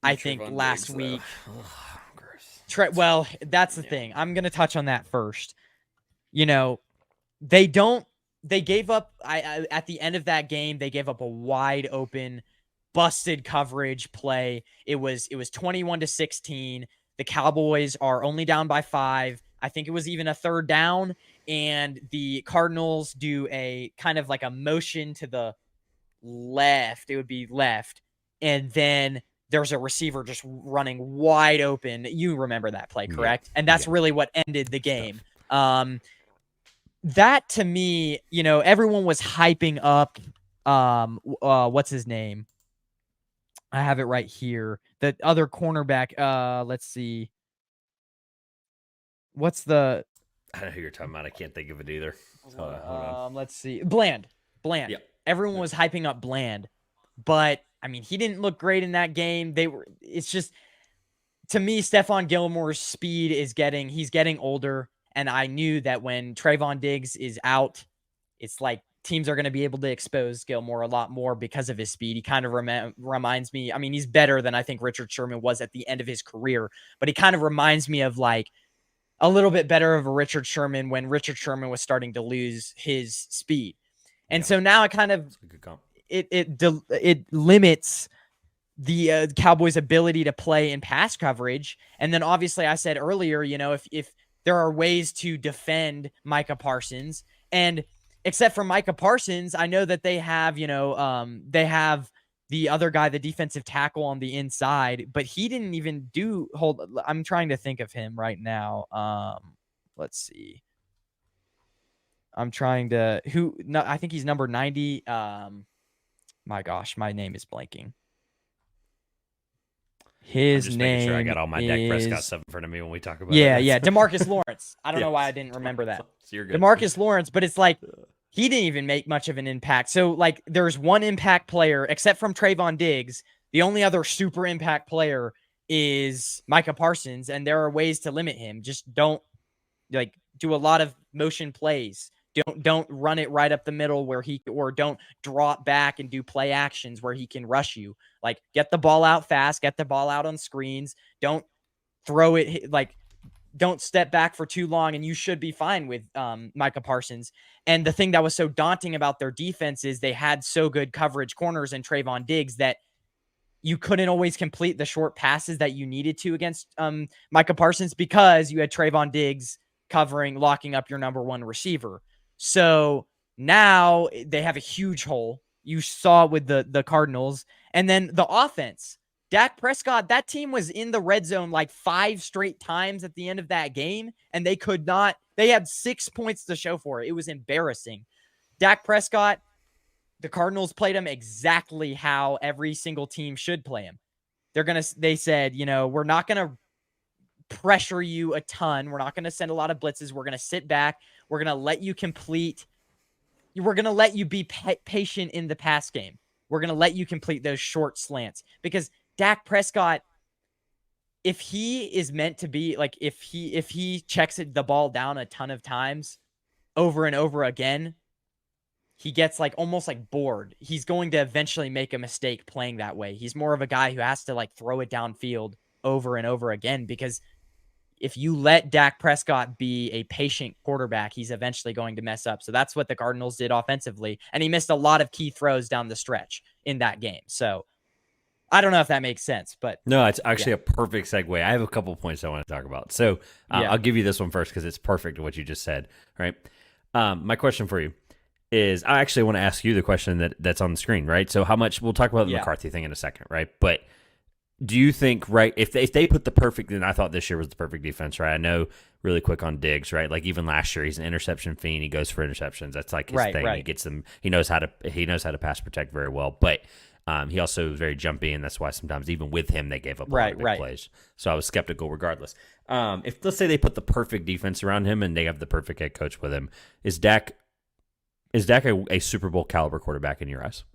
I think Trevon last Diggs, though. week. Ugh, gross. Well, that's the thing. I'm gonna touch on that first. You know, they don't. They gave up. At the end of that game, they gave up a wide open, busted coverage play. It was 21-16. The Cowboys are only down by 5. I think it was even a third down, and the Cardinals do a kind of like a motion to the left. It would be left, and then there's a receiver just running wide open. You remember that play, Yeah, correct? And that's yeah, really what ended the good stuff. game. That to me, everyone was hyping up what's his name? I have it right here. The other cornerback, let's see. What's the I know who you're talking about. I can't think of it either. Hold on. let's see. Bland. Bland. Yeah. Everyone was hyping up Bland. But I mean, he didn't look great in that game. It's just to me, Stephon Gilmore's speed he's getting older. And I knew that when Trayvon Diggs is out, it's like teams are going to be able to expose Gilmore a lot more because of his speed. He kind of reminds me, I mean, he's better than I think Richard Sherman was at the end of his career, but he kind of reminds me of like a little bit better of a Richard Sherman when Richard Sherman was starting to lose his speed. And so now it kind of, it limits the Cowboys' ability to play in pass coverage. And then obviously I said earlier, if there are ways to defend Micah Parsons, and except for Micah Parsons, I know that they have, they have the other guy, the defensive tackle on the inside, but he didn't even I'm trying to think of him right now. Let's see. I think he's number 90. My gosh, my name is blanking. His I'm just name making sure I got all my Dak Prescott is stuff in front of me when we talk about it. yeah, DeMarcus Lawrence. I don't know why I didn't remember that. So you're good. DeMarcus Lawrence, but it's like he didn't even make much of an impact. So like there's one impact player except from Trayvon Diggs. The only other super impact player is Micah Parsons, and there are ways to limit him. Just don't do a lot of motion plays. Don't run it right up the middle or don't drop back and do play actions where he can rush you. Like get the ball out fast, get the ball out on screens. Don't throw it don't step back for too long, and you should be fine with Micah Parsons. And the thing that was so daunting about their defense is they had so good coverage corners and Trayvon Diggs that you couldn't always complete the short passes that you needed to against Micah Parsons because you had Trayvon Diggs locking up your number one receiver. So now they have a huge hole. You saw it with the Cardinals. And then the offense. Dak Prescott, that team was in the red zone like 5 straight times at the end of that game, and they could not. They had 6 points to show for it. It was embarrassing. Dak Prescott, the Cardinals played him exactly how every single team should play him. They said, we're not going to pressure you a ton. We're not going to send a lot of blitzes. We're going to sit back. We're going to let you complete. We're going to let you be patient in the pass game. We're going to let you complete those short slants because Dak Prescott, if he is meant to be like, if he checks the ball down a ton of times over and over again, he gets like almost like bored. He's going to eventually make a mistake playing that way. He's more of a guy who has to like throw it downfield over and over again because if you let Dak Prescott be a patient quarterback, he's eventually going to mess up. So that's what the Cardinals did offensively. And he missed a lot of key throws down the stretch in that game. So I don't know if that makes sense, but no, it's actually a perfect segue. I have a couple points I want to talk about. So I'll give you this one first because it's perfect what you just said. Right. My question for you is I actually want to ask you the question that's on the screen. Right. So how much we'll talk about the McCarthy thing in a second. Right. But do you think, right, if they put the perfect, and I thought this year was the perfect defense, right? I know really quick on Diggs, right? Like even last year, he's an interception fiend. He goes for interceptions. That's like his thing. Right. He gets them. He knows how to pass protect very well. But he also is very jumpy, and that's why sometimes even with him they gave up a lot of big plays. So I was skeptical regardless. If let's say they put the perfect defense around him and they have the perfect head coach with him, is Dak a Super Bowl caliber quarterback in your eyes?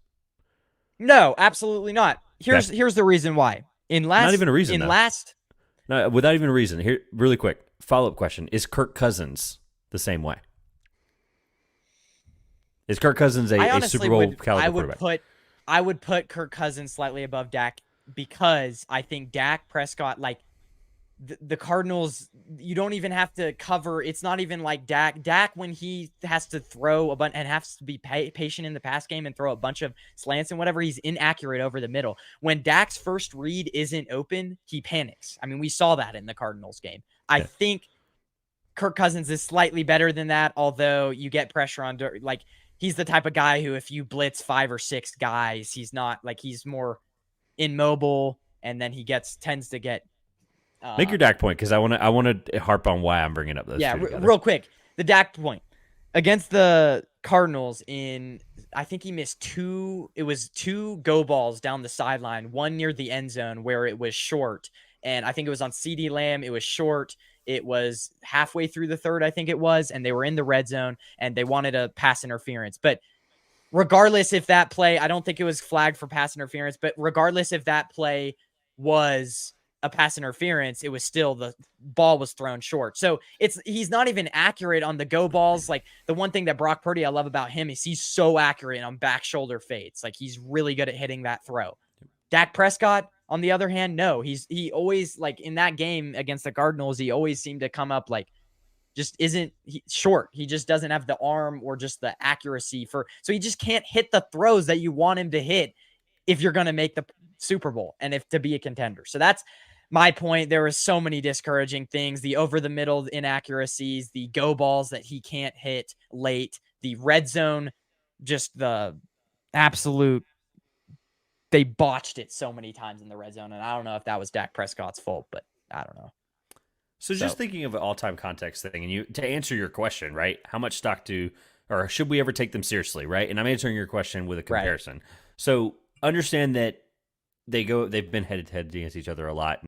No, absolutely not. Here's the reason why. Not even a reason. No, without even a reason. Here, really quick follow-up question: is Kirk Cousins the same way? Is Kirk Cousins a Super Bowl caliber quarterback? I would put Kirk Cousins slightly above Dak because I think Dak Prescott, like the Cardinals, you don't even have to cover. It's not even like Dak, when he has to throw a bunch and has to be patient in the pass game and throw a bunch of slants and whatever, he's inaccurate over the middle. When Dak's first read isn't open, he panics. I mean, we saw that in the Cardinals game. I think Kirk Cousins is slightly better than that, although you get pressure on, like, he's the type of guy who, if you blitz 5 or 6 guys, he's not like, he's more immobile, and then he tends to get Make your Dak point, because I want to harp on why I'm bringing up those. Yeah, real quick, the Dak point against the Cardinals I think he missed 2. It was 2 go balls down the sideline, one near the end zone where it was short, and I think it was on CD Lamb. It was short. It was halfway through the third, I think it was, and they were in the red zone and they wanted a pass interference. But regardless if that play, I don't think it was flagged for pass interference, but regardless if that play was a pass interference, it was still, the ball was thrown short. So he's not even accurate on the go balls. Like, the one thing that Brock Purdy I love about him is he's so accurate on back shoulder fades. Like, he's really good at hitting that throw. Dak Prescott, on the other hand, no, he always, like, in that game against the Cardinals, he always seemed to come up like, just isn't short. He just doesn't have the arm or just the accuracy so he just can't hit the throws that you want him to hit if you're going to make the Super Bowl and if to be a contender. So that's my point. There were so many discouraging things: the over the middle inaccuracies, the go balls that he can't hit late, the red zone, just the absolute, they botched it so many times in the red zone. And I don't know if that was Dak Prescott's fault, but I don't know. So just thinking of an all-time context thing, and to answer your question, right? How much stock or should we ever take them seriously, right? And I'm answering your question with a comparison. Right. So understand that they've been head to head against each other a lot.